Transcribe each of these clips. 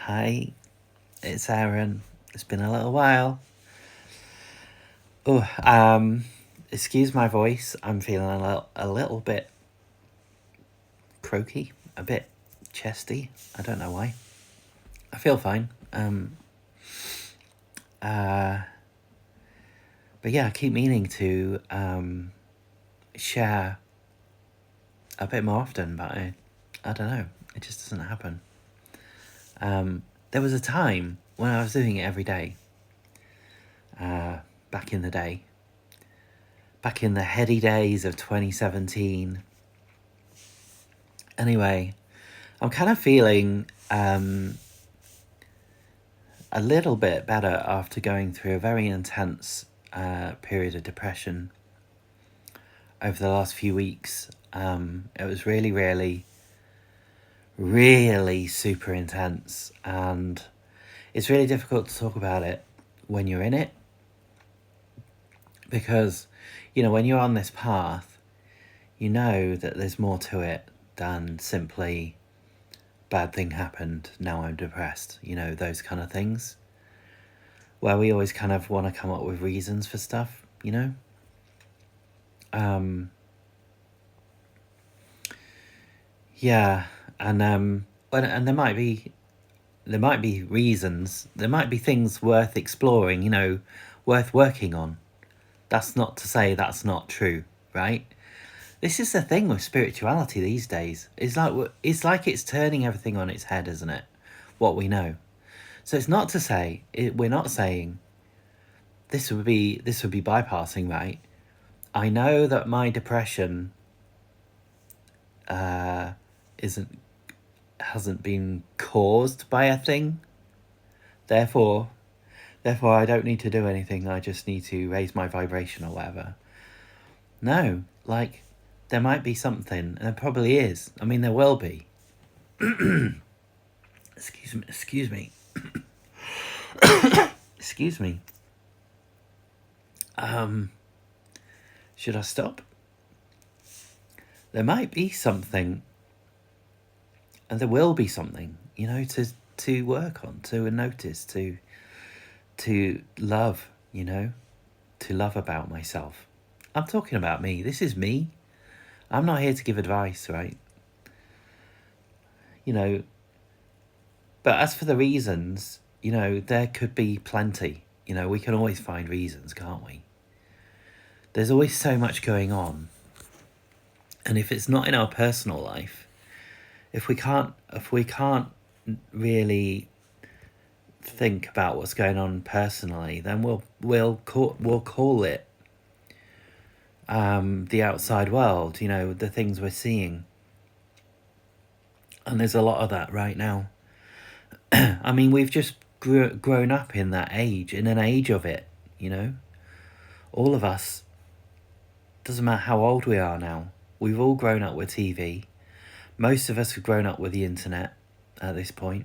Hi, it's Aaron. It's been a little while. Oh, excuse my voice. I'm feeling a little bit croaky, a bit chesty. I don't know why. I feel fine. But yeah, I keep meaning to share a bit more often, but I don't know. It just doesn't happen. There was a time when I was doing it every day. Back in the day. Back in the heady days of 2017. Anyway, I'm kind of feeling a little bit better after going through a very intense period of depression over the last few weeks. It was really super intense, and it's really difficult to talk about it when you're in it, because when you're on this path, you know that there's more to it than simply bad thing happened, now I'm depressed, those kind of things, where we always kind of want to come up with reasons for stuff, yeah, and there might be reasons, there might be things worth exploring, worth working on. That's not to say that's not true, right? This is the thing with spirituality these days. It's like it's turning everything on its head, isn't it? What we know. So it's not to say we're not saying this would be bypassing, right? I know that my depression hasn't been caused by a thing. Therefore, I don't need to do anything. I just need to raise my vibration or whatever. No, there might be something, and there probably is. I mean, there will be. Excuse me. Excuse me. Should I stop? There might be something, and there will be something, to work on, to notice, to love, to love about myself. I'm talking about me. This is me. I'm not here to give advice, right? But as for the reasons, there could be plenty. We can always find reasons, can't we? There's always so much going on. And if it's not in our personal life, if we can't really think about what's going on personally, then we'll call it the outside world, the things we're seeing. And there's a lot of that right now. I mean, we've just grown up in that age, in an age of it, all of us, doesn't matter how old we are now, we've all grown up with TV. Most of us have grown up with the internet at this point,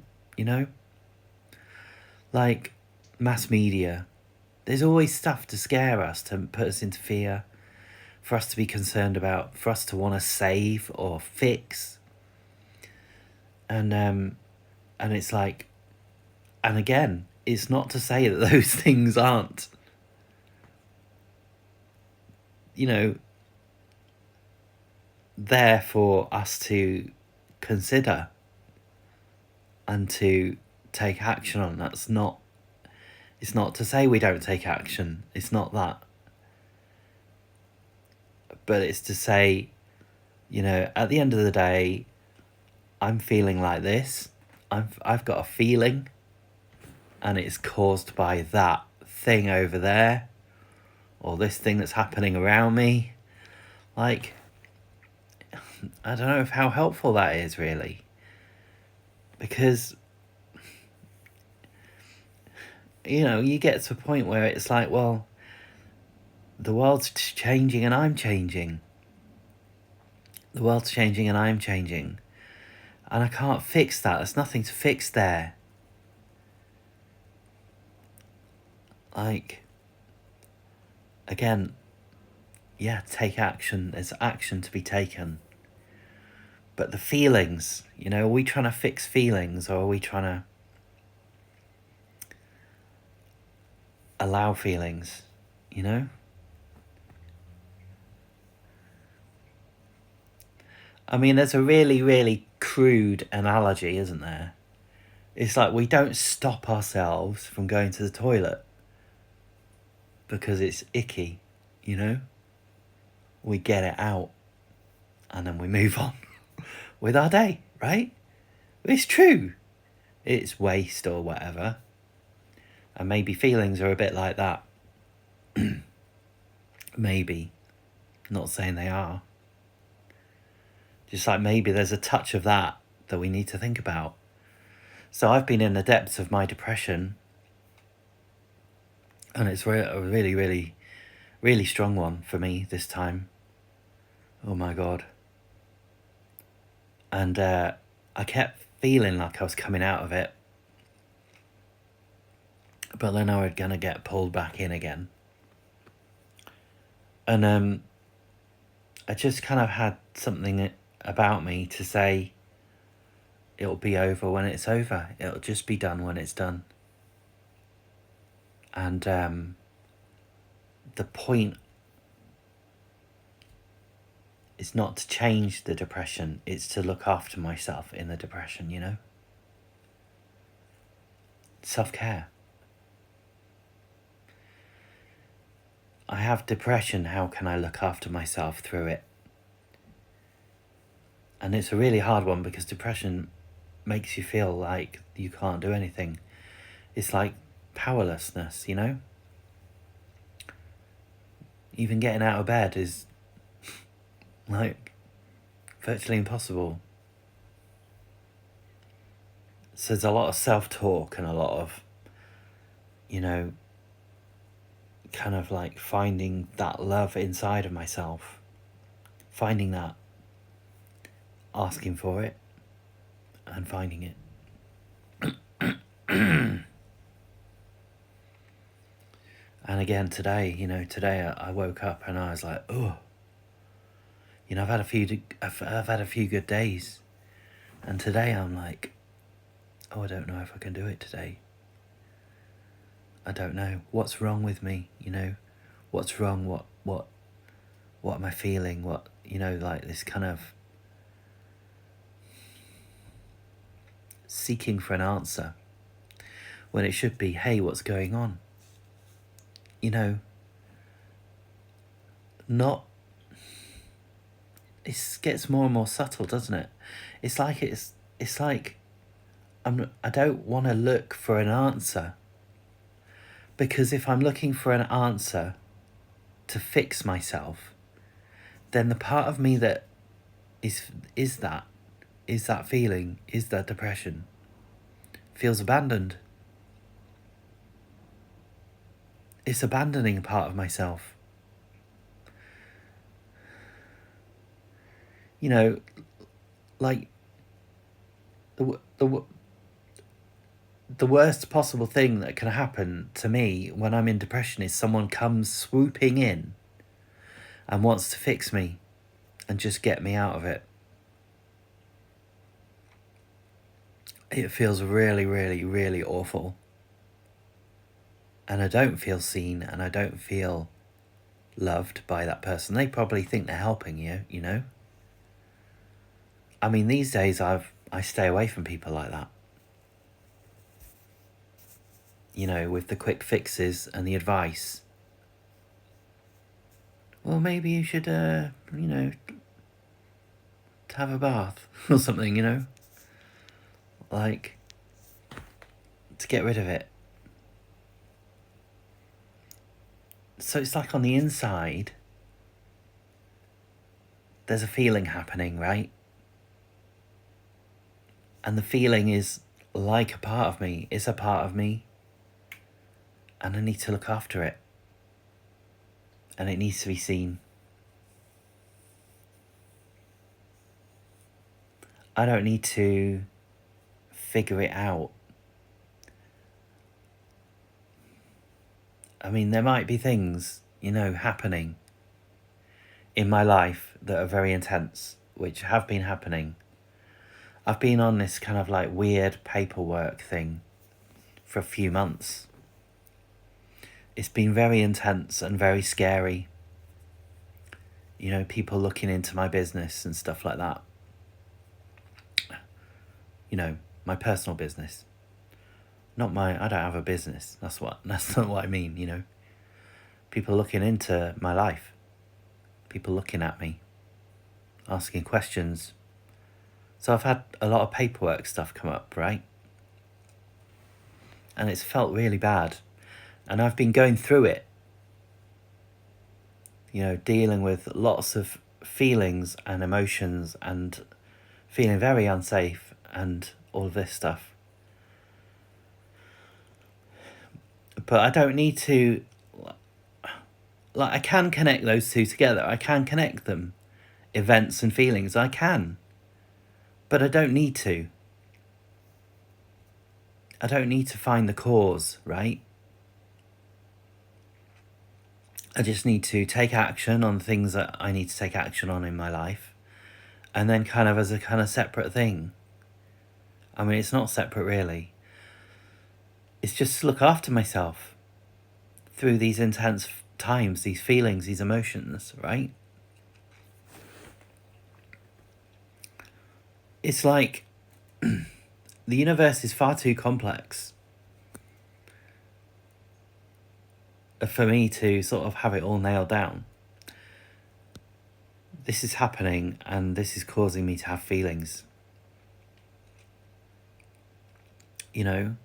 like mass media. There's always stuff to scare us, to put us into fear, for us to be concerned about, for us to want to save or fix. And it's like, and again, it's not to say that those things aren't, there for us to consider and to take action on. It's not to say we don't take action. It's not that. But it's to say, at the end of the day, I'm feeling like this. I've got a feeling, and it's caused by that thing over there, or this thing that's happening around me. I don't know how helpful that is, really. Because, you get to a point where it's like, well, the world's changing and I'm changing. The world's changing and I'm changing. And I can't fix that. There's nothing to fix there. Again, yeah, take action. There's action to be taken. But the feelings, are we trying to fix feelings, or are we trying to allow feelings, you know? I mean, there's a really, really crude analogy, isn't there? It's like we don't stop ourselves from going to the toilet because it's icky, you know? We get it out and then we move on with our day, right? It's true. It's waste or whatever. And maybe feelings are a bit like that. Maybe. Not saying they are. Just like maybe there's a touch of that we need to think about. So I've been in the depths of my depression, and it's a really, really, really strong one for me this time. Oh my God. And I kept feeling like I was coming out of it, but then I was gonna get pulled back in again. And I just kind of had something about me to say, it'll be over when it's over. It'll just be done when it's done. And the point is not to change the depression, it's to look after myself in the depression, you know? Self-care. I have depression, how can I look after myself through it? And it's a really hard one because depression makes you feel like you can't do anything. It's like powerlessness, you know? Even getting out of bed is like virtually impossible. So there's a lot of self-talk and a lot of, you know, kind of like finding that love inside of myself. Finding that. Asking for it. And finding it. And again today, you know, I woke up and I was like, oh, you know, I've had a few good days, and today I'm like, oh, I don't know if I can do it today. I don't know what's wrong with me, you know, what's wrong, what am I feeling, what, you know, like this kind of seeking for an answer when it should be, hey, what's going on? You know, not, it gets more and more subtle, doesn't it? It's like I don't want to look for an answer, because if I'm looking for an answer to fix myself, then the part of me that is that feeling, is that depression, feels abandoned. It's abandoning a part of myself. You know, like the worst possible thing that can happen to me when I'm in depression is someone comes swooping in and wants to fix me and just get me out of it. It feels really, really, really awful. And I don't feel seen, and I don't feel loved by that person. They probably think they're helping you, you know? I mean, these days I stay away from people like that. You know, with the quick fixes and the advice. Well, maybe you should, you know, have a bath or something, you know? Like, to get rid of it. So it's like on the inside, there's a feeling happening, right? And the feeling is like a part of me. It's a part of me. And I need to look after it. And it needs to be seen. I don't need to figure it out. I mean, there might be things, you know, happening in my life that are very intense, which have been happening. I've been on this kind of like weird paperwork thing for a few months. It's been very intense and very scary. You know, people looking into my business and stuff like that. You know, my personal business. I don't have a business. That's not what I mean, you know. People looking into my life. People looking at me. Asking questions. So I've had a lot of paperwork stuff come up, right? And it's felt really bad. And I've been going through it. You know, dealing with lots of feelings and emotions and feeling very unsafe and all of this stuff. But I don't need to, like, I can connect those two together. I can connect them, events and feelings. I can. But I don't need to. I don't need to find the cause, right? I just need to take action on things that I need to take action on in my life. And then kind of as a kind of separate thing. I mean, it's not separate really. It's just to look after myself through these intense times, these feelings, these emotions, right? It's like the universe is far too complex for me to sort of have it all nailed down. This is happening and this is causing me to have feelings. You know,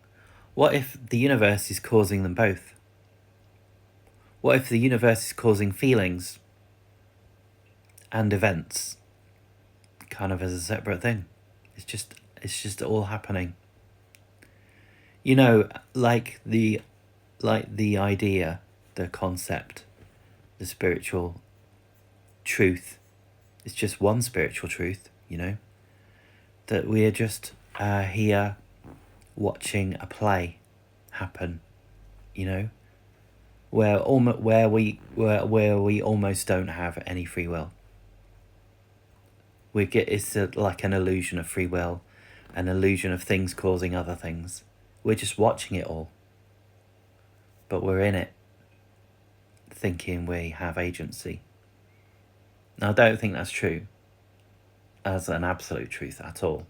what if the universe is causing them both? What if the universe is causing feelings and events kind of as a separate thing? It's just all happening. You know, like the idea, the concept, the spiritual truth. It's just one spiritual truth, you know, that we are just here watching a play happen, you know, where we almost don't have any free will. It's like an illusion of free will, an illusion of things causing other things. We're just watching it all, but we're in it, thinking we have agency. Now, I don't think that's true as an absolute truth at all,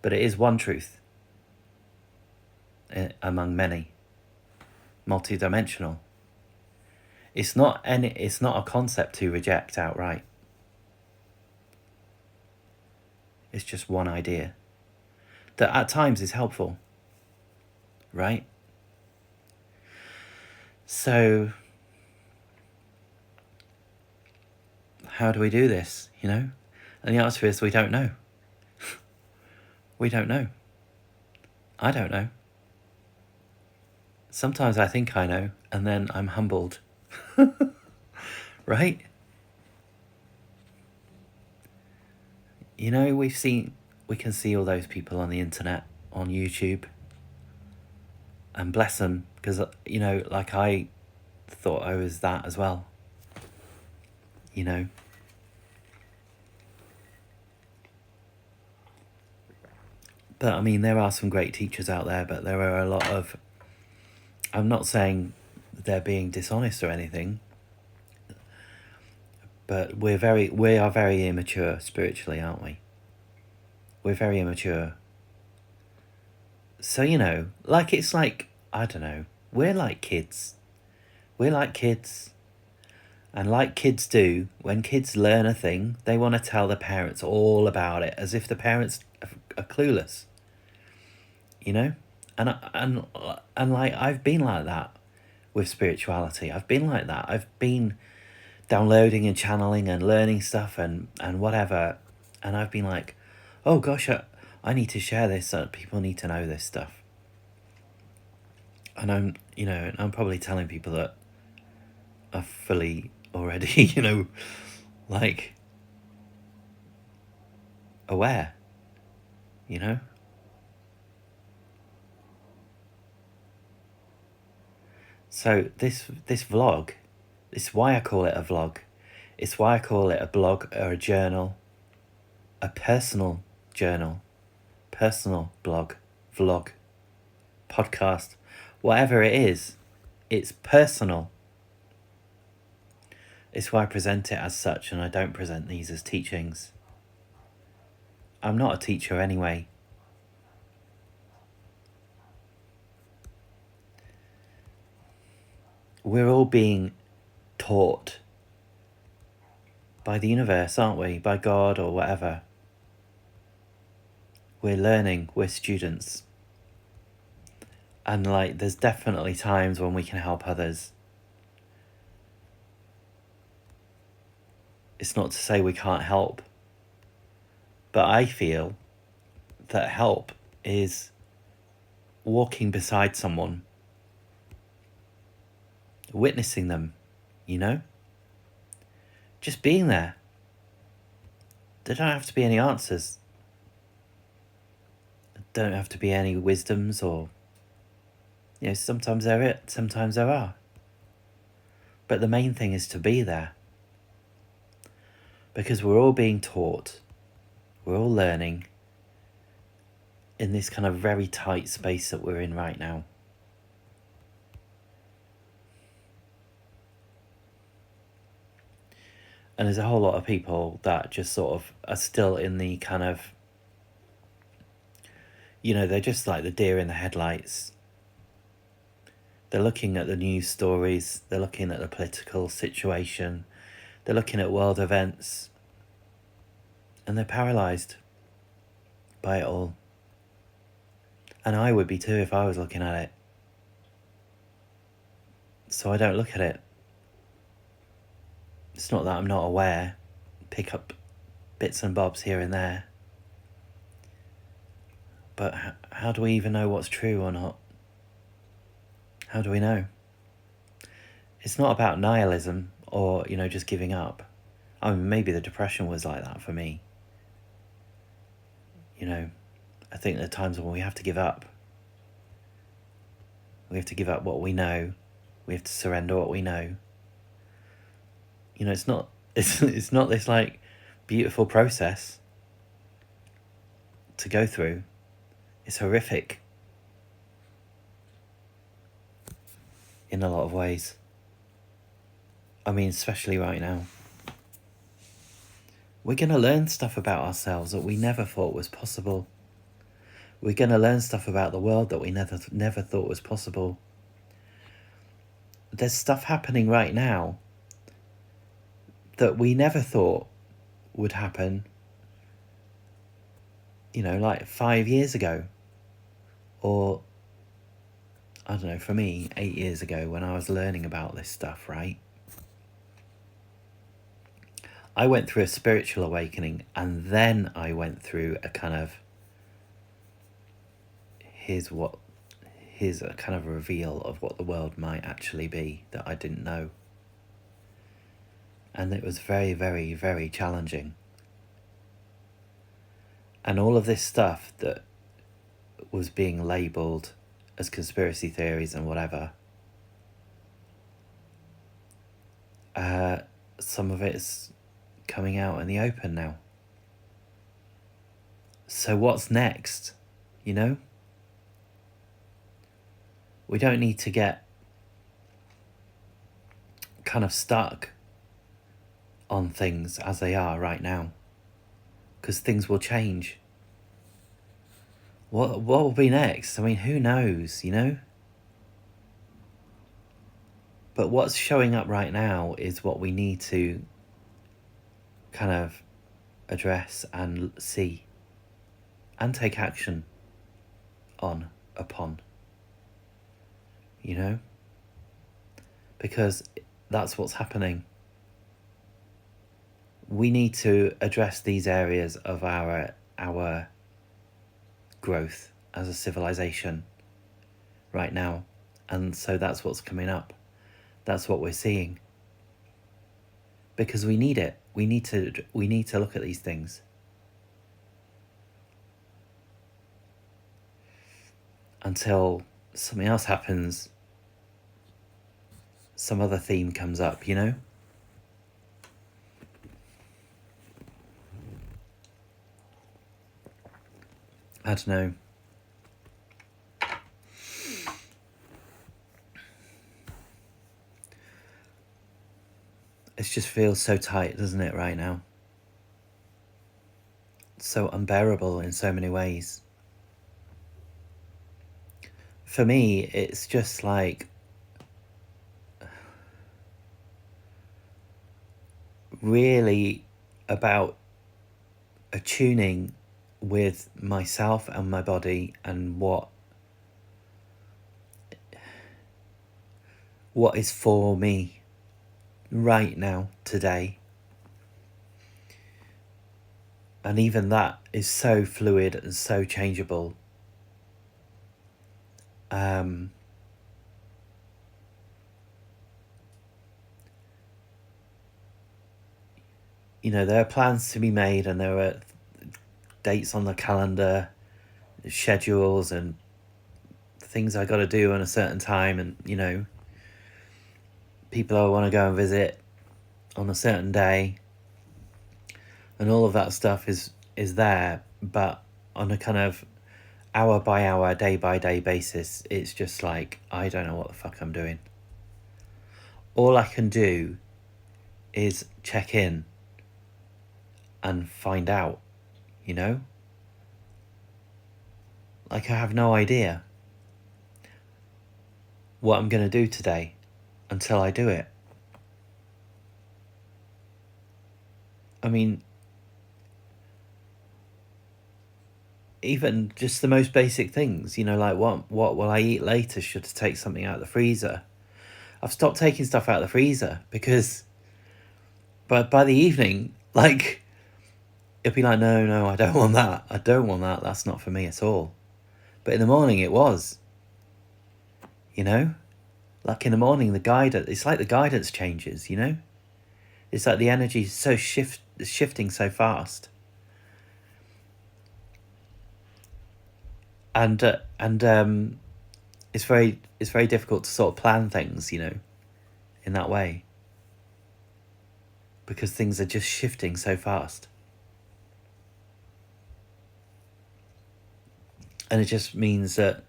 but it is one truth among many, multidimensional. It's not a concept to reject outright. It's just one idea that at times is helpful, right? So how do we do this, you know? And the answer is we don't know. We don't know. I don't know. Sometimes I think I know, and then I'm humbled. Right? You know, we can see all those people on the internet, on YouTube, and bless them, because, you know, like I thought I was that as well, you know. But I mean, there are some great teachers out there, but there are a lot of, I'm not saying they're being dishonest or anything, but we are very immature spiritually, aren't we? We're very immature. So, you know, it's like, I don't know, we're like kids. We're like kids. And like kids do, when kids learn a thing, they want to tell the parents all about it, as if the parents are clueless. You know? And like, I've been like that with spirituality. I've been like that. I've been downloading and channeling and learning stuff and whatever. And I've been like, oh gosh, I need to share this so people need to know this stuff. And I'm probably telling people that are fully already, you know, like aware, you know. So this vlog, this is why I call it a vlog. It's why I call it a blog or a journal, a personal journal, personal blog, vlog, podcast, whatever it is. It's personal. It's why I present it as such, and I don't present these as teachings. I'm not a teacher anyway. We're all being taught by the universe, aren't we? By God or whatever. We're learning, we're students. And like, there's definitely times when we can help others. It's not to say we can't help. But I feel that help is walking beside someone, witnessing them, you know? Just being there. There don't have to be any answers. There don't have to be any wisdoms or, you know, sometimes there are. But the main thing is to be there. Because we're all being taught, we're all learning in this kind of very tight space that we're in right now. And there's a whole lot of people that just sort of are still in the kind of, you know, they're just like the deer in the headlights. They're looking at the news stories, they're looking at the political situation, they're looking at world events, and they're paralysed by it all. And I would be too if I was looking at it. So I don't look at it. It's not that I'm not aware, pick up bits and bobs here and there. But how do we even know what's true or not? How do we know? It's not about nihilism or, you know, just giving up. I mean, maybe the depression was like that for me. You know, I think there are times when we have to give up. We have to give up what we know. We have to surrender what we know. You know, it's not this like beautiful process to go through. It's horrific in a lot of ways. I mean, especially right now. We're going to learn stuff about ourselves that we never thought was possible. We're going to learn stuff about the world that we never thought was possible. There's stuff happening right now that we never thought would happen, you know, like 5 years ago. Or, I don't know, for me, 8 years ago when I was learning about this stuff, right? I went through a spiritual awakening, and then I went through a kind of, here's a kind of reveal of what the world might actually be that I didn't know. And it was very, very, very challenging. And all of this stuff that was being labelled as conspiracy theories and whatever, some of it's coming out in the open now. So what's next, you know? We don't need to get kind of stuck on things as they are right now, because things will change. What will be next? I mean, who knows, you know? But what's showing up right now is what we need to kind of address and see and take action upon, you know? Because that's what's happening. We need to address these areas of our growth as a civilization right now. And so that's what's coming up. That's what we're seeing. Because we need it. We need to look at these things. Until something else happens, some other theme comes up, you know? I don't know. It just feels so tight, doesn't it, right now? So unbearable in so many ways. For me, it's just like really about attuning with myself and my body and what is for me right now, today. And even that is so fluid and so changeable. You know, there are plans to be made and there are dates on the calendar, schedules and things I got to do on a certain time, and, you know, people I want to go and visit on a certain day, and all of that stuff is there, but on a kind of hour by hour, day by day basis, it's just like, I don't know what the fuck I'm doing. All I can do is check in and find out, you know? Like, I have no idea what I'm going to do today until I do it. I mean, even just the most basic things, you know, like what will I eat later? Should I take something out of the freezer? I've stopped taking stuff out of the freezer because by the evening, like, it'd be like, no, I don't want that. I don't want that. That's not for me at all. But in the morning it was, you know? Like in the morning, it's like the guidance changes, you know? It's like the energy is so shifting so fast. And it's very difficult to sort of plan things, you know, in that way. Because things are just shifting so fast. And it just means that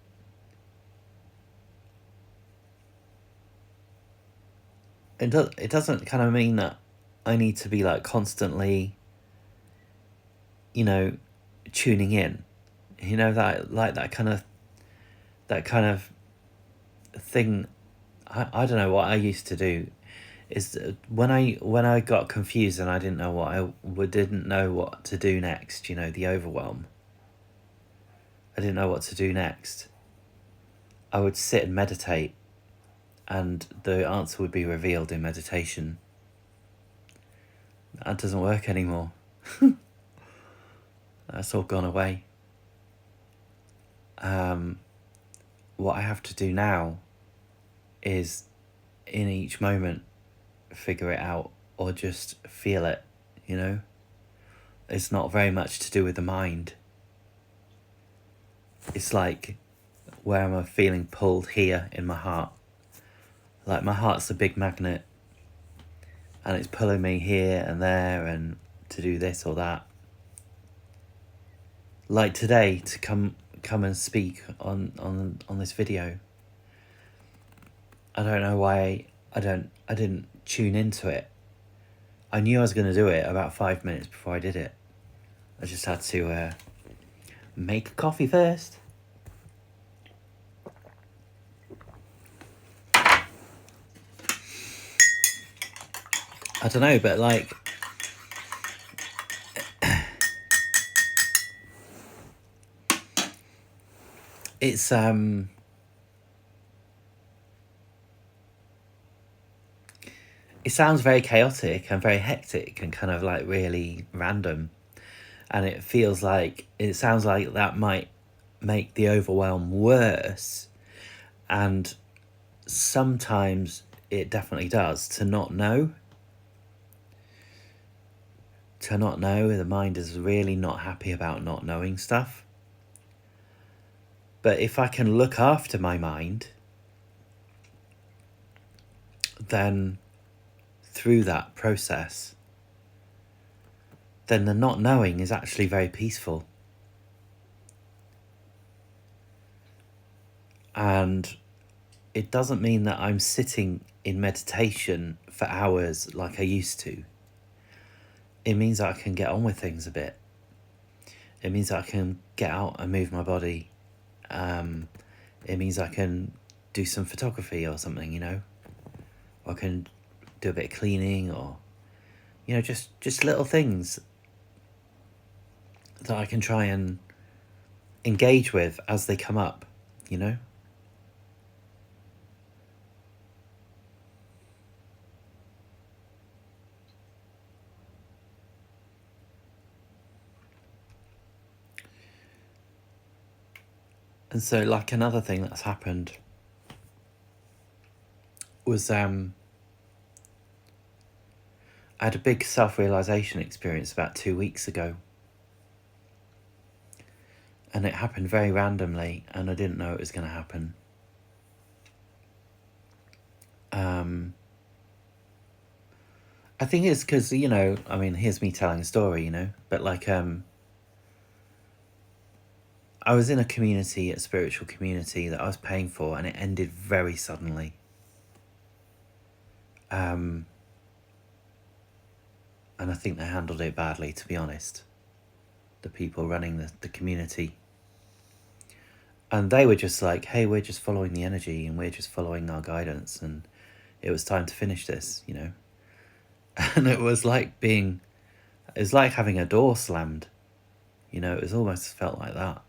it doesn't kind of mean that I need to be like constantly, you know, tuning in, you know, that kind of thing. I don't know what I used to do is when I got confused and I didn't know what to do next, you know, the overwhelm. I didn't know what to do next. I would sit and meditate, and the answer would be revealed in meditation. That doesn't work anymore. That's all gone away. What I have to do now is, in each moment, figure it out or just feel it, you know? It's not very much to do with the mind. It's like, where am I feeling pulled here in my heart? Like, my heart's a big magnet and it's pulling me here and there and to do this or that. Like today, to come and speak on this video. I don't know why I didn't tune into it. I knew I was going to do it about 5 minutes before I did it. I just had to make a coffee first. I don't know, but like, it's it sounds very chaotic and very hectic and kind of like really random, and it sounds like that might make the overwhelm worse, and sometimes it definitely does. To not know, the mind is really not happy about not knowing stuff. But if I can look after my mind, then through that process, then the not knowing is actually very peaceful. And it doesn't mean that I'm sitting in meditation for hours like I used to. It means that I can get on with things a bit. It means that I can get out and move my body. It means I can do some photography or something, you know. Or I can do a bit of cleaning, or, you know, just little things that I can try and engage with as they come up, you know. And so, like, another thing that's happened was I had a big self-realization experience about 2 weeks ago. And it happened very randomly, and I didn't know it was going to happen. I think it's because, you know, I mean, here's me telling a story, you know, but like, I was in a community, a spiritual community that I was paying for, and it ended very suddenly. And I think they handled it badly, to be honest. The people running the community. And they were just like, hey, we're just following the energy and we're just following our guidance, and it was time to finish this, you know. And it was like having a door slammed, you know. It was almost felt like that.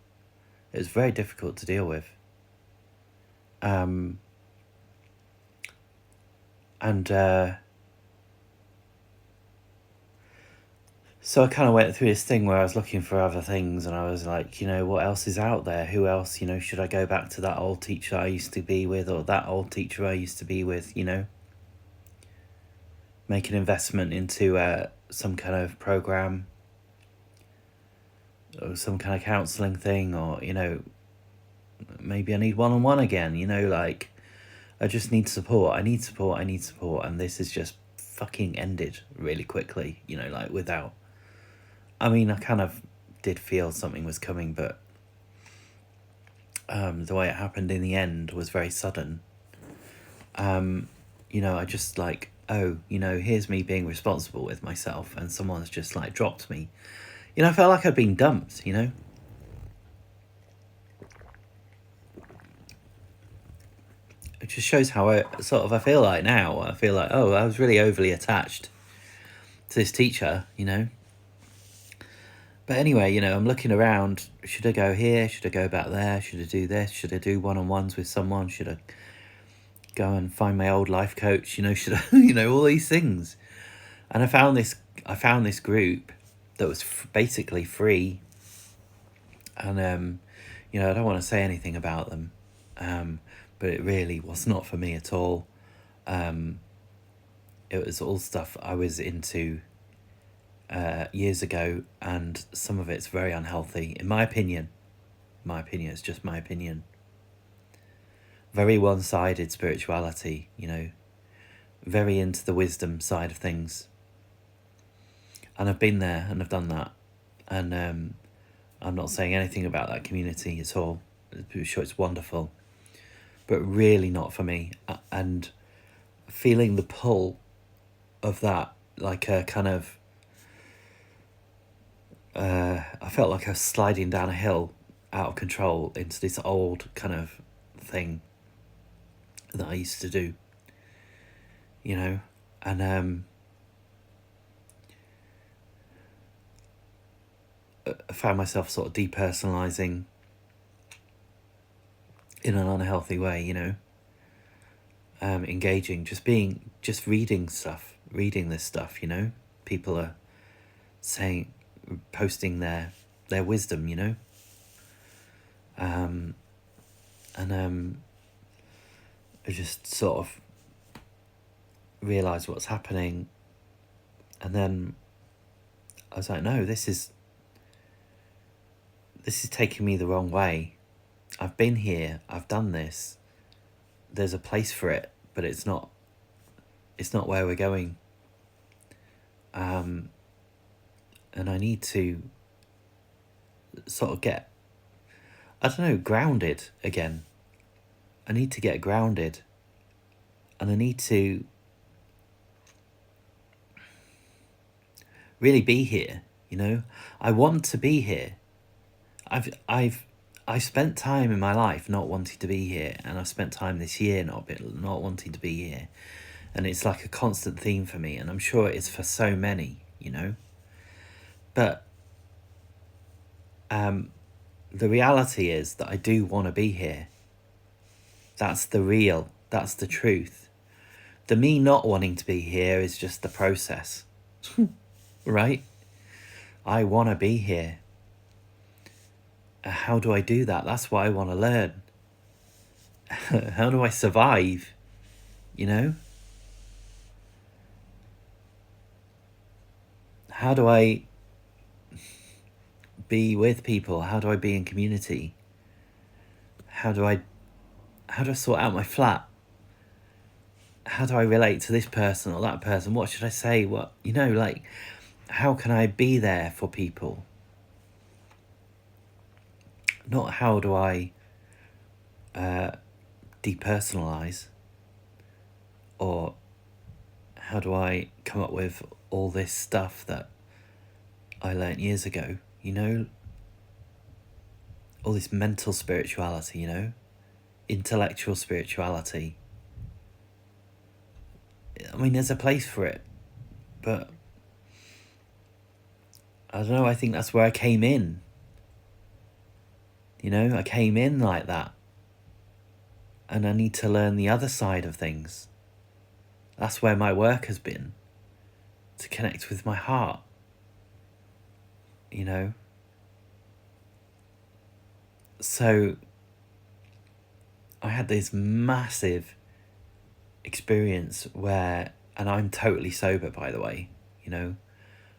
It was very difficult to deal with. So I kind of went through this thing where I was looking for other things, and I was like, you know, what else is out there? Who else, you know, should I go back to that old teacher I used to be with, or that old teacher I used to be with, you know? Make an investment into some kind of program, or some kind of counselling thing, or, you know, maybe I need one-on-one again, you know, like, I just need support. I need support, and this is just fucking ended really quickly, you know, like, without... I mean, I kind of did feel something was coming, but the way it happened in the end was very sudden. You know, I just like, oh, you know, here's me being responsible with myself, and someone's just like dropped me. You know, I felt like I'd been dumped, you know? It just shows how I feel like now. I feel like, oh, I was really overly attached to this teacher, you know? But anyway, you know, I'm looking around. Should I go here? Should I go back there? Should I do this? Should I do one-on-ones with someone? Should I go and find my old life coach? You know, should I, you know, all these things. And I found this group that was basically free. And, you know, I don't want to say anything about them, but it really was not for me at all. It was all stuff I was into years ago, and some of it's very unhealthy, in my opinion. It's just my opinion. Very one-sided spirituality, you know, very into the wisdom side of things. And I've been there and I've done that, and I'm not saying anything about that community at all. I'm sure it's wonderful, but really not for me. And feeling the pull of that, like a kind of I felt like I was sliding down a hill out of control into this old kind of thing that I used to do, you know. And I found myself sort of depersonalizing in an unhealthy way, you know. Engaging, just reading this stuff, you know. People are posting their wisdom, you know. And I just sort of realised what's happening, and then I was like, no, this is taking me the wrong way. I've been here, I've done this, there's a place for it, but it's not where we're going. And I need to sort of get, I don't know, grounded again. I need to get grounded, and I need to really be here, you know? I want to be here. I've spent time in my life not wanting to be here, and I've spent time this year not wanting to be here. And it's like a constant theme for me, and I'm sure it is for so many, you know? But the reality is that I do want to be here. That's the truth. The me not wanting to be here is just the process, right? I want to be here. How do I do that? That's what I want to learn. How do I survive, you know? How do I be with people? How do I be in community? How do I sort out my flat? How do I relate to this person or that person? What should I say? What, you know, like, how can I be there for people? Not how do I depersonalize, or how do I come up with all this stuff that I learnt years ago, you know? All this mental spirituality, you know? Intellectual spirituality. I mean, there's a place for it, but I don't know, I think that's where I came in. You know, I came in like that. And I need to learn the other side of things. That's where my work has been. To connect with my heart. You know? So, I had this massive experience where, and I'm totally sober, by the way, you know?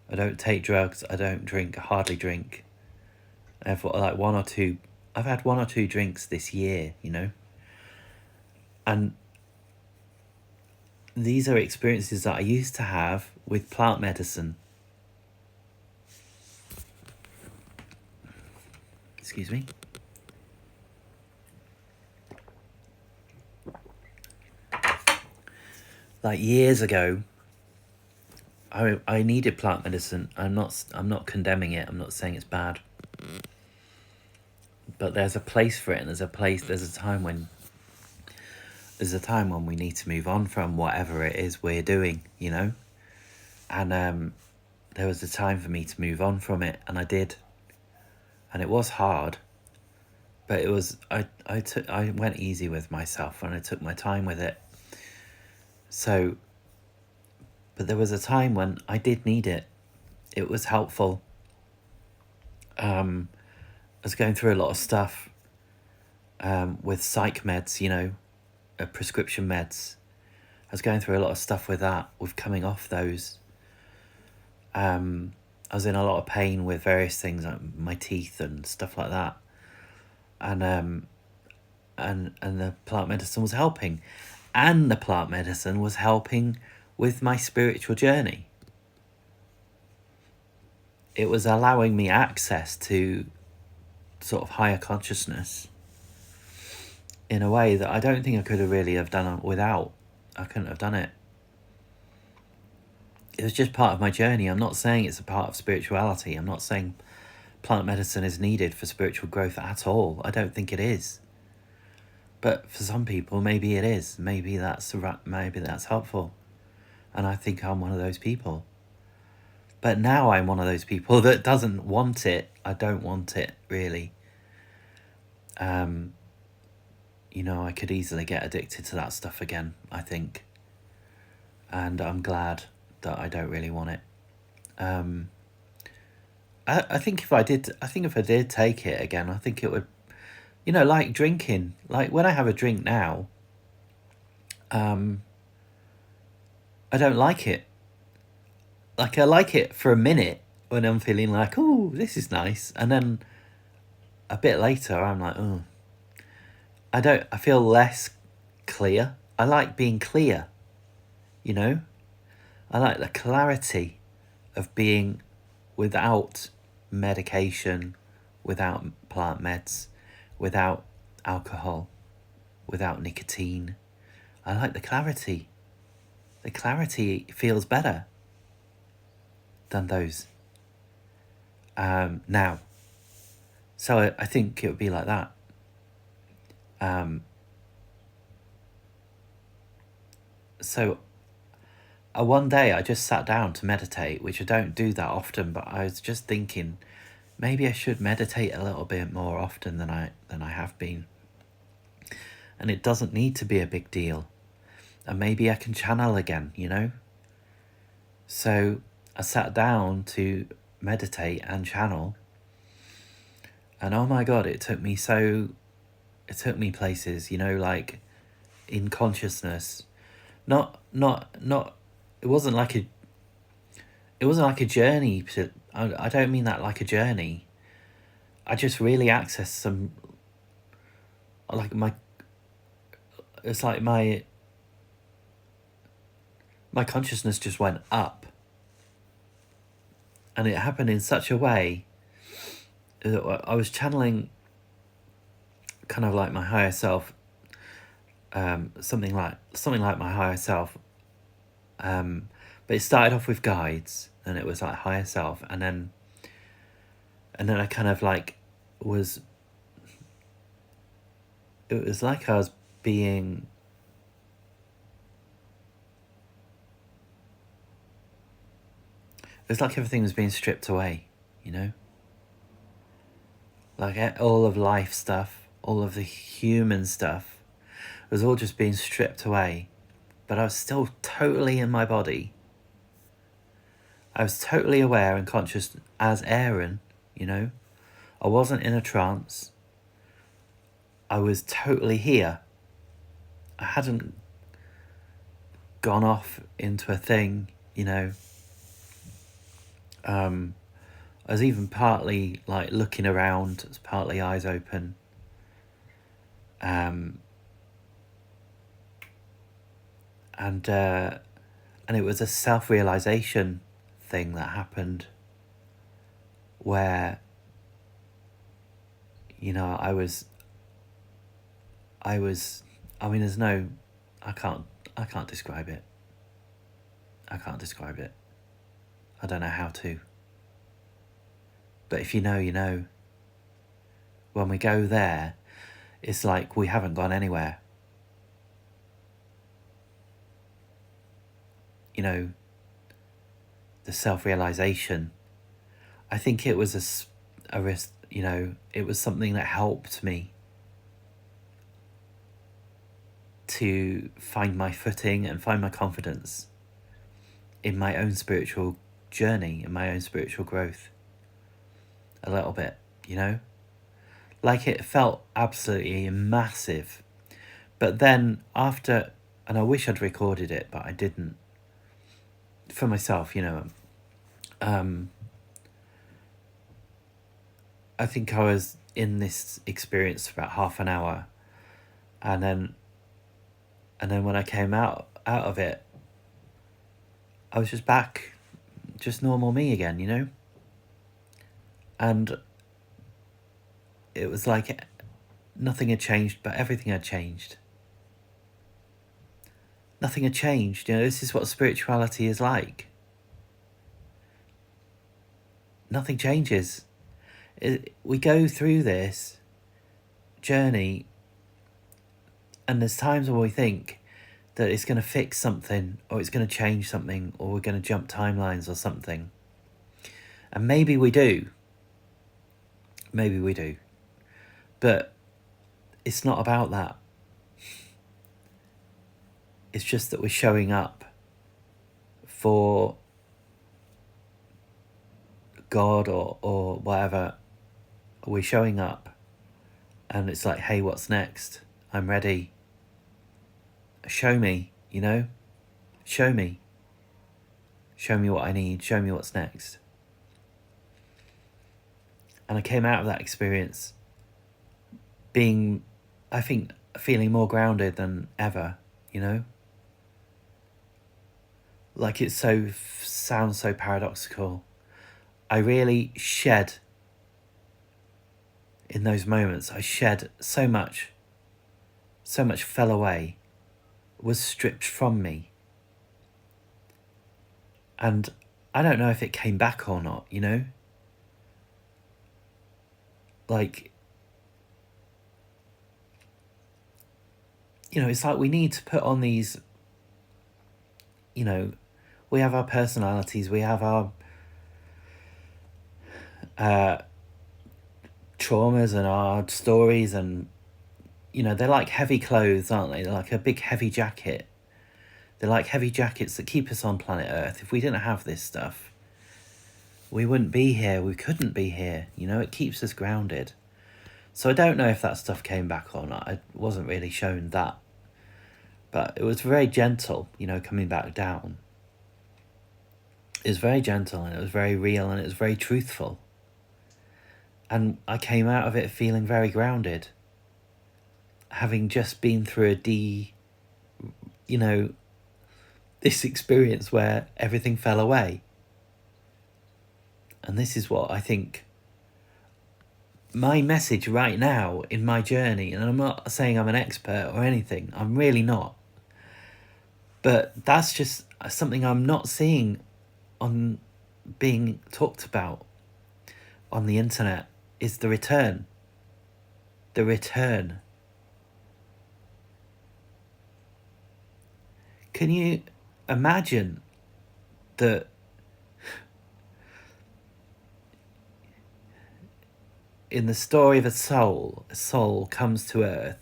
I don't take drugs, I don't drink, I hardly drink. I've had one or two drinks this year, you know? And these are experiences that I used to have with plant medicine. Excuse me. Like years ago, I needed plant medicine. I'm not condemning it. I'm not saying it's bad. But there's a place for it, and there's a time when we need to move on from whatever it is we're doing, you know? And there was a time for me to move on from it, and I did. And it was hard, but it was I went easy with myself, and I took my time with it. So, but there was a time when I did need it. It was helpful. I was going through a lot of stuff with psych meds, you know, prescription meds. I was going through a lot of stuff with that, with coming off those. I was in a lot of pain with various things, like my teeth and stuff like that. And the plant medicine was helping. And the plant medicine was helping with my spiritual journey. It was allowing me access to sort of higher consciousness in a way that I don't think I could have really have done without. I couldn't have done it. It was just part of my journey. I'm not saying it's a part of spirituality. I'm not saying plant medicine is needed for spiritual growth at all. I don't think it is. But for some people, maybe it is. Maybe that's helpful. And I think I'm one of those people. But now I'm one of those people that doesn't want it. I don't want it, really. You know, I could easily get addicted to that stuff again, I think. And I'm glad that I don't really want it. I think if I did take it again, I think it would, you know, like drinking. Like when I have a drink now, I don't like it. Like I like it for a minute when I'm feeling like, oh, this is nice. And then a bit later, I'm like, oh, I feel less clear. I like being clear, you know? I like the clarity of being without medication, without plant meds, without alcohol. without nicotine. I like the clarity. The clarity feels better than those. Now. So I think it would be like that. So one day I just sat down to meditate, which I don't do that often, but I was just thinking maybe I should meditate a little bit more often than I have been. And it doesn't need to be a big deal. And maybe I can channel again, you know? So I sat down to meditate and channel. And oh my God, it took me places, you know, like in consciousness. It wasn't like a journey. I don't mean that like a journey. I just really accessed some, like it's like my consciousness just went up. And it happened in such a way that I was channeling kind of like my higher self, something like my higher self. But it started off with guides, and it was like higher self, and then I kind of like it was like I was being, it was like everything was being stripped away, you know? Like all of life stuff, all of the human stuff, it was all just being stripped away. But I was still totally in my body. I was totally aware and conscious as Aaron, you know? I wasn't in a trance. I was totally here. I hadn't gone off into a thing, you know? I was even partly like looking around, it was partly eyes open. And it was a self-realization thing that happened where, you know, I mean, there's no, I can't describe it. I can't describe it. I don't know how to. But if you know, you know. When we go there, it's like we haven't gone anywhere. You know, the self-realization. I think it was you know, it was something that helped me to find my footing and find my confidence in my own spiritual journey, in my own spiritual growth. A little bit, you know? Like it felt absolutely massive. But then after, and I wish I'd recorded it, but I didn't. For myself, you know. I think I was in this experience for about half an hour. And then when I came out of it, I was just back, just normal me again, you know? And it was like nothing had changed, but everything had changed. Nothing had changed, you know, this is what spirituality is like. Nothing changes. We go through this journey, and there's times when we think that it's going to fix something, or it's going to change something, or we're going to jump timelines or something. And maybe we do. Maybe we do. But it's not about that. It's just that we're showing up for God or whatever. We're showing up, and it's like, hey, what's next? I'm ready. Show me, you know? Show me. Show me what I need. Show me what's next. And I came out of that experience being, I think, feeling more grounded than ever, you know? Like it sounds so paradoxical. I really shed, in those moments, I shed so much so much fell away, was stripped from me. And I don't know if it came back or not, you know? Like, you know, it's like we need to put on these, you know, we have our personalities, we have our traumas and our stories, and, you know, they're like heavy clothes, aren't they? They're like a big heavy jacket. They're like heavy jackets that keep us on planet Earth. If we didn't have this stuff, we wouldn't be here. We couldn't be here. You know, it keeps us grounded. So I don't know if that stuff came back or not. I wasn't really shown that. But it was very gentle, you know, coming back down. It was very gentle, and it was very real, and it was very truthful. And I came out of it feeling very grounded. Having just been through you know, this experience where everything fell away. And this is what I think my message right now in my journey, and I'm not saying I'm an expert or anything, I'm really not. But that's just something I'm not seeing on being talked about on the internet, is the return. The return. Can you imagine that in the story of a soul comes to Earth,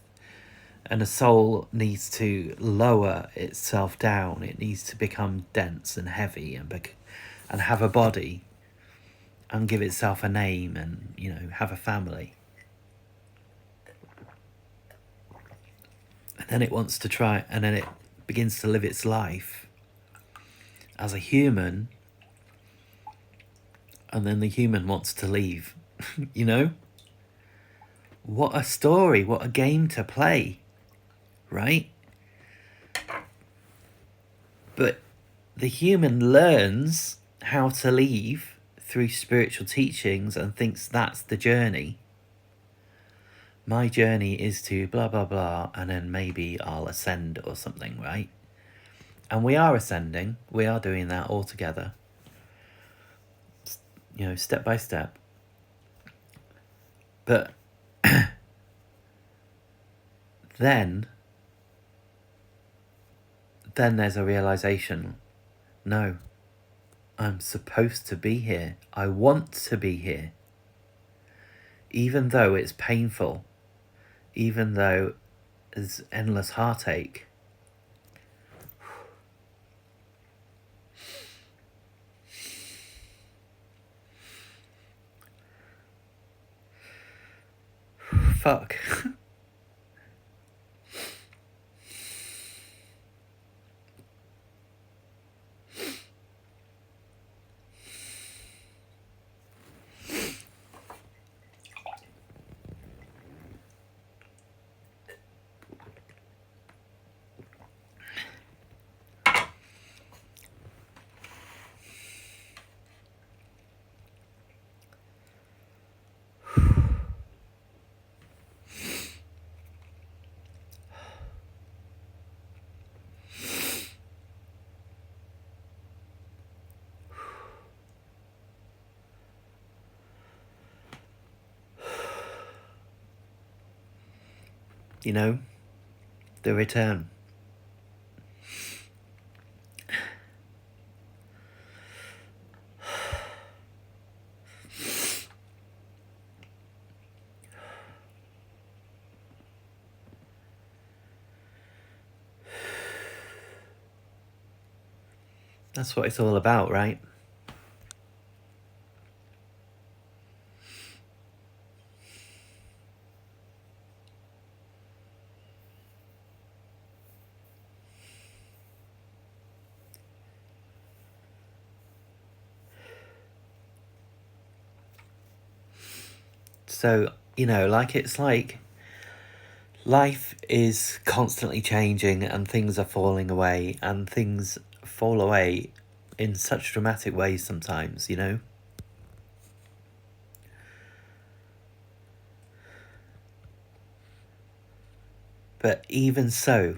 and a soul needs to lower itself down. It needs to become dense and heavy and have a body and give itself a name and, you know, have a family. And then it wants to try, and then it begins to live its life as a human, and then the human wants to leave. You know? What a story, what a game to play, right? But the human learns how to leave through spiritual teachings and thinks that's the journey. My journey is to blah, blah, blah, and then maybe I'll ascend or something, right? And we are ascending. We are doing that all together. You know, step by step. But then there's a realization. No, I'm supposed to be here. I want to be here. Even though it's painful, even though there's endless heartache. Fuck. You know, the return. That's what it's all about, right? So, you know, like it's like life is constantly changing and things are falling away, and things fall away in such dramatic ways sometimes, you know? But even so,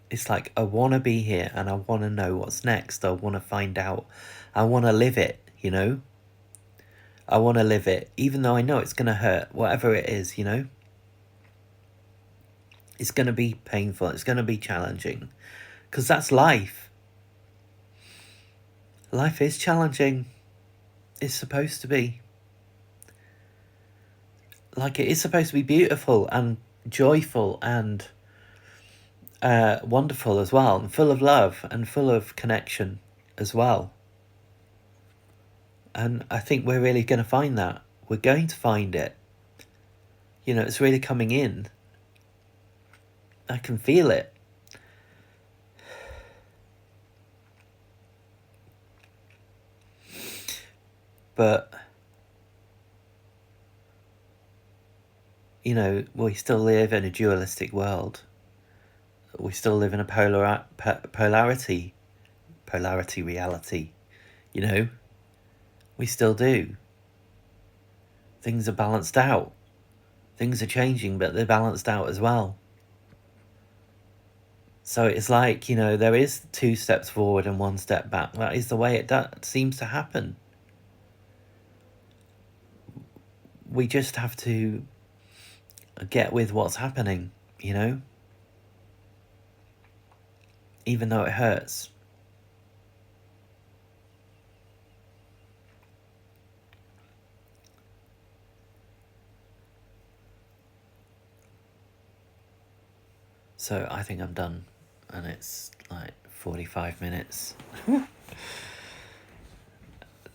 it's like, I want to be here and I want to know what's next. I want to find out. I want to live it, you know? I want to live it, even though I know it's going to hurt, whatever it is, you know? It's going to be painful. It's going to be challenging. Because that's life. Life is challenging. It's supposed to be. Like, it is supposed to be beautiful and joyful and wonderful as well, and full of love and full of connection as well. And I think we're really going to find that. We're going to find it. You know, it's really coming in. I can feel it. But, you know, we still live in a dualistic world. We still live in a polarity reality, you know? We still do. Things are balanced out. Things are changing, but they're balanced out as well. So it's like, you know, there is 2 steps forward and 1 step back. That is the way it seems to happen. We just have to get with what's happening, you know? Even though it hurts. So I think I'm done, and it's like 45 minutes.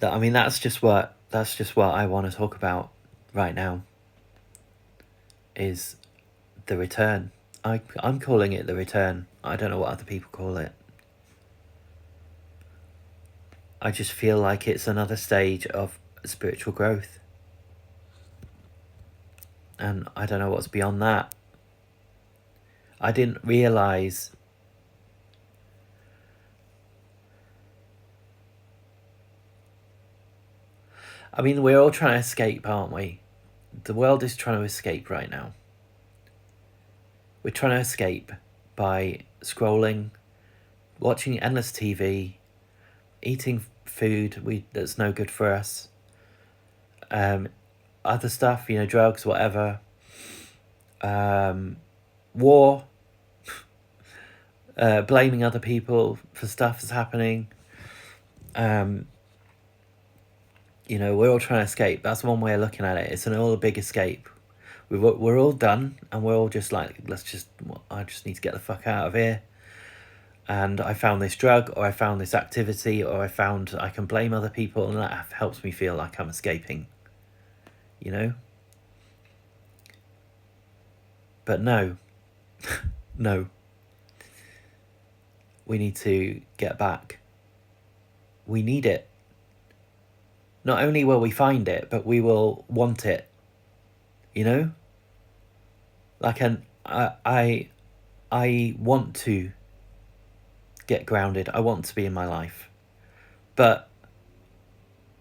I mean, that's just what I want to talk about right now. Is the return. I'm calling it the return. I don't know what other people call it. I just feel like it's another stage of spiritual growth. And I don't know what's beyond that. I didn't realise I mean, we're all trying to escape, aren't we? The world is trying to escape right now. We're trying to escape by scrolling, watching endless TV, eating food that's no good for us, other stuff, you know, drugs, whatever, war, blaming other people for stuff that's happening. You know, we're all trying to escape. That's one way of looking at it. It's all a big escape. We're all done, and we're all just like, I just need to get the fuck out of here. And I found this drug, or I found this activity, or I found I can blame other people, and that helps me feel like I'm escaping. You know? But no. No. We need to get back. We need it. Not only will we find it, but we will want it. You know? Like I want to get grounded. I want to be in my life. But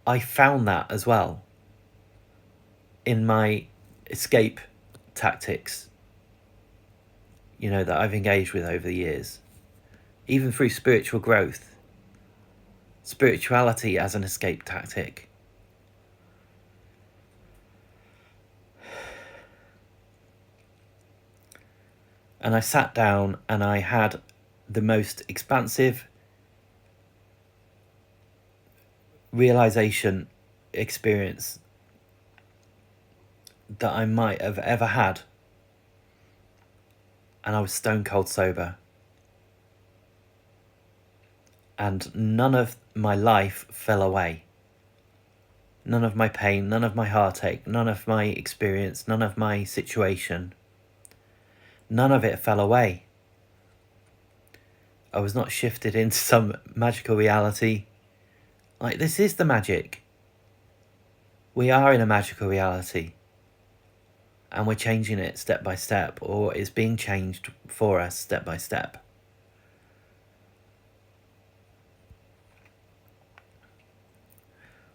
I found that as well in my escape tactics, you know, that I've engaged with over the years. Even through spiritual growth. Spirituality as an escape tactic. And I sat down and I had the most expansive realization experience that I might have ever had. And I was stone cold sober. And none of my life fell away. None of my pain, none of my heartache, none of my experience, none of my situation. None of it fell away. I was not shifted into some magical reality. Like, this is the magic. We are in a magical reality. And we're changing it step by step, or it's being changed for us step by step.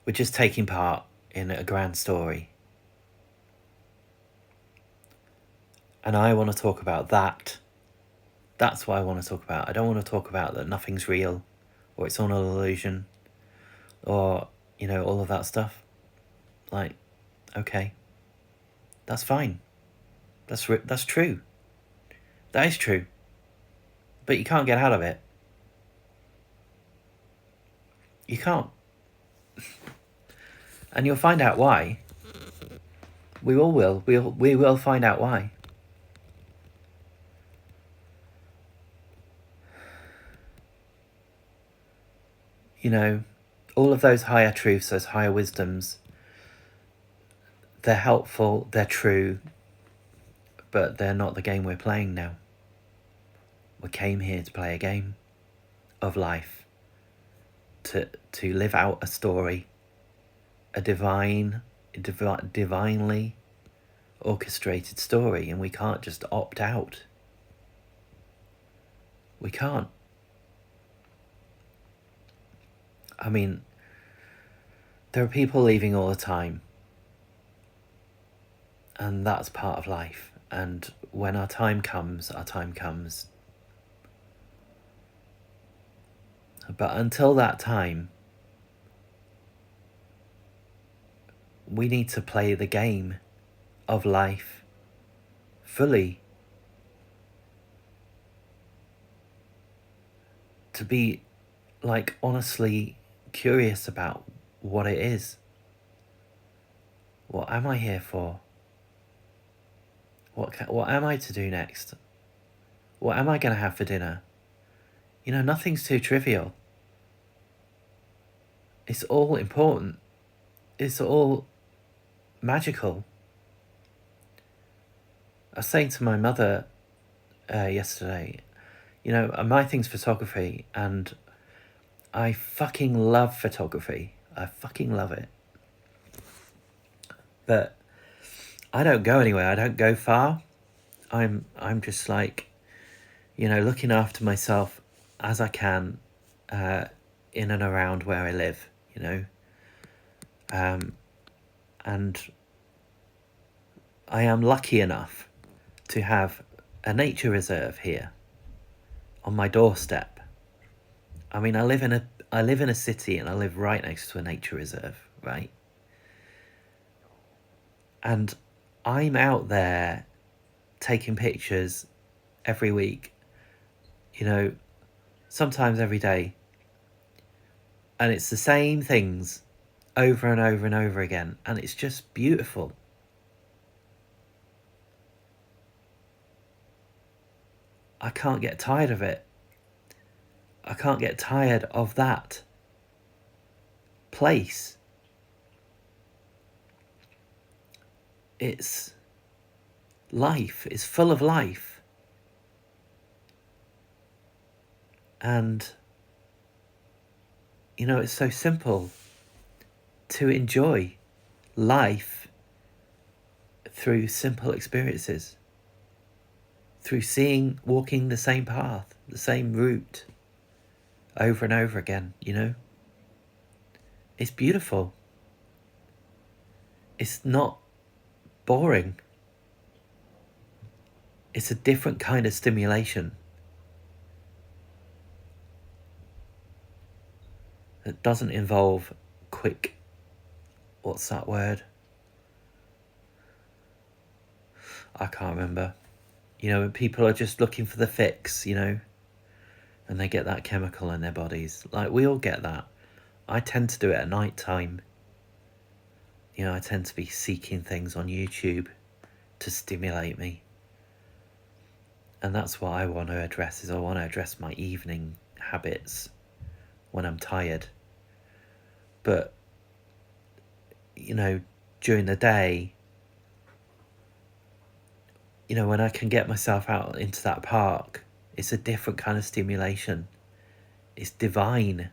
We're just taking part in a grand story. And I want to talk about that. That's what I want to talk about. I don't want to talk about that nothing's real, or it's all an illusion, or, you know, all of that stuff. Like, okay, that's fine. That's true. That is true. But you can't get out of it. You can't. And you'll find out why. We all will. We will find out why. You know, all of those higher truths, those higher wisdoms, they're helpful, they're true, but they're not the game we're playing now. We came here to play a game of life, to live out a story, a divinely orchestrated story, and we can't just opt out. We can't. I mean, there are people leaving all the time, and that's part of life. And when our time comes, our time comes. But until that time, we need to play the game of life fully. To be, like, honestly curious about what it is. What am I here for? What am I to do next? What am I going to have for dinner? You know, nothing's too trivial. It's all important. It's all magical. I was saying to my mother yesterday, you know, my thing's photography, and I fucking love photography. I fucking love it. But I don't go anywhere. I don't go far. I'm just like, you know, looking after myself as I can in and around where I live, you know. And I am lucky enough to have a nature reserve here on my doorstep. I mean, I live in a city, and I live right next to a nature reserve, right? And I'm out there taking pictures every week, you know, sometimes every day. And it's the same things over and over and over again. And it's just beautiful. I can't get tired of it. I can't get tired of that place. It's life. It's full of life. And, you know, it's so simple to enjoy life through simple experiences. Through walking the same path, the same route, over and over again, you know? It's beautiful. It's not boring. It's a different kind of stimulation. That doesn't involve quick, what's that word? I can't remember. You know, when people are just looking for the fix, you know, and they get that chemical in their bodies. Like, we all get that. I tend to do it at night time. You know, I tend to be seeking things on YouTube to stimulate me. And that's what I want to address, is I want to address my evening habits when I'm tired. But, you know, during the day, you know, when I can get myself out into that park, it's a different kind of stimulation. It's divine.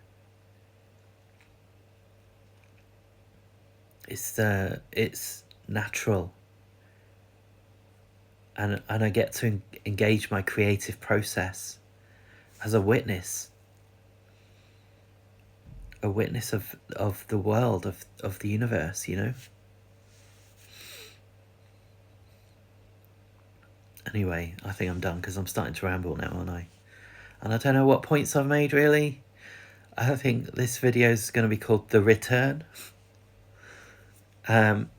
It's natural. And I get to engage my creative process as a witness. A witness of the world, of the universe, you know? Anyway, I think I'm done because I'm starting to ramble now, aren't I? And I don't know what points I've made, really. I think this video is going to be called The Return. And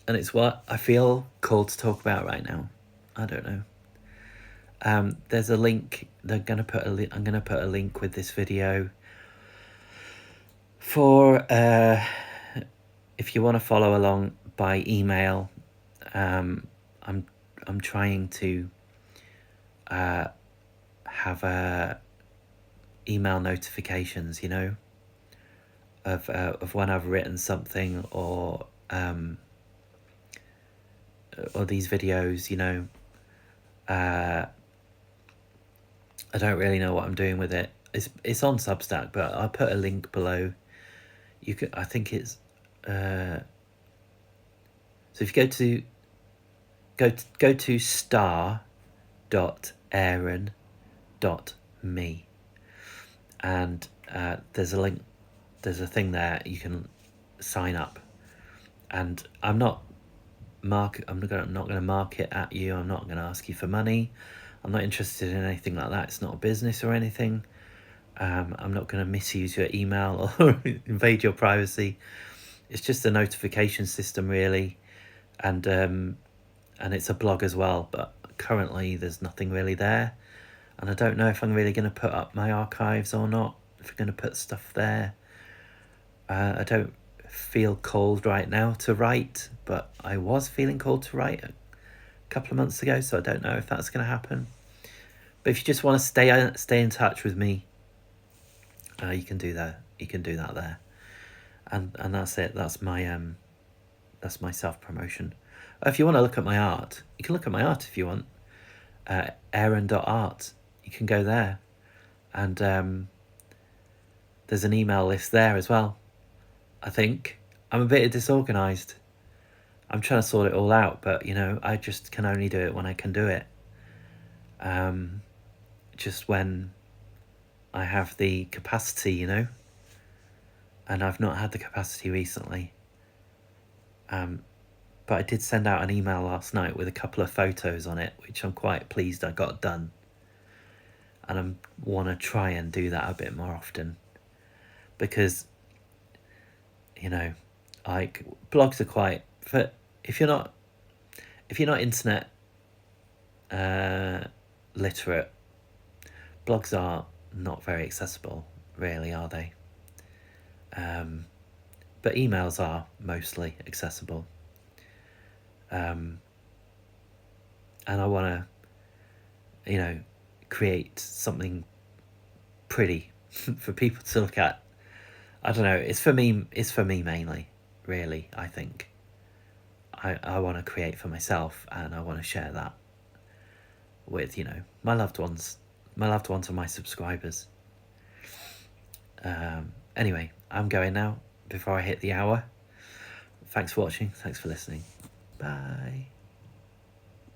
it's what I feel called to talk about right now. I don't know. There's a link. I'm going to put a link with this video for if you want to follow along by email. I'm trying to have email notifications, you know, of when I've written something or these videos, you know. I don't really know what I'm doing with it. It's on Substack, but I'll put a link below. You could, I think it's so if you go to star.aaron.me, and there's a link, there's a thing there you can sign up, and I'm not gonna mark it at you. I'm not gonna ask you for money. I'm not interested in anything like that. It's not a business or anything. I'm not going to misuse your email or invade your privacy. It's just a notification system, really, and it's a blog as well. But currently, there's nothing really there, and I don't know if I'm really going to put up my archives or not. If I'm going to put stuff there, I don't feel called right now to write, but I was feeling called to write a couple of months ago, so I don't know if that's going to happen. But if you just want to stay in touch with me, you can do that. You can do that there, and that's it. That's my self promotion. If you want to look at my art, you can look at my art if you want. Aaron.art. You can go there, and there's an email list there as well. I think I'm a bit disorganized. I'm trying to sort it all out, but you know, I just can only do it when I can do it. Just when I have the capacity, you know, and I've not had the capacity recently. But I did send out an email last night with a couple of photos on it, which I'm quite pleased I got done. And I want to try and do that a bit more often, because, you know, like, blogs are quite, if you're not internet literate, blogs are not very accessible, really, are they? But emails are mostly accessible. And I want to, you know, create something pretty for people to look at. I don't know, it's for me mainly, really, I think. I want to create for myself, and I want to share that with, you know, my loved ones are my subscribers. Anyway, I'm going now before I hit the hour. Thanks for watching. Thanks for listening. Bye.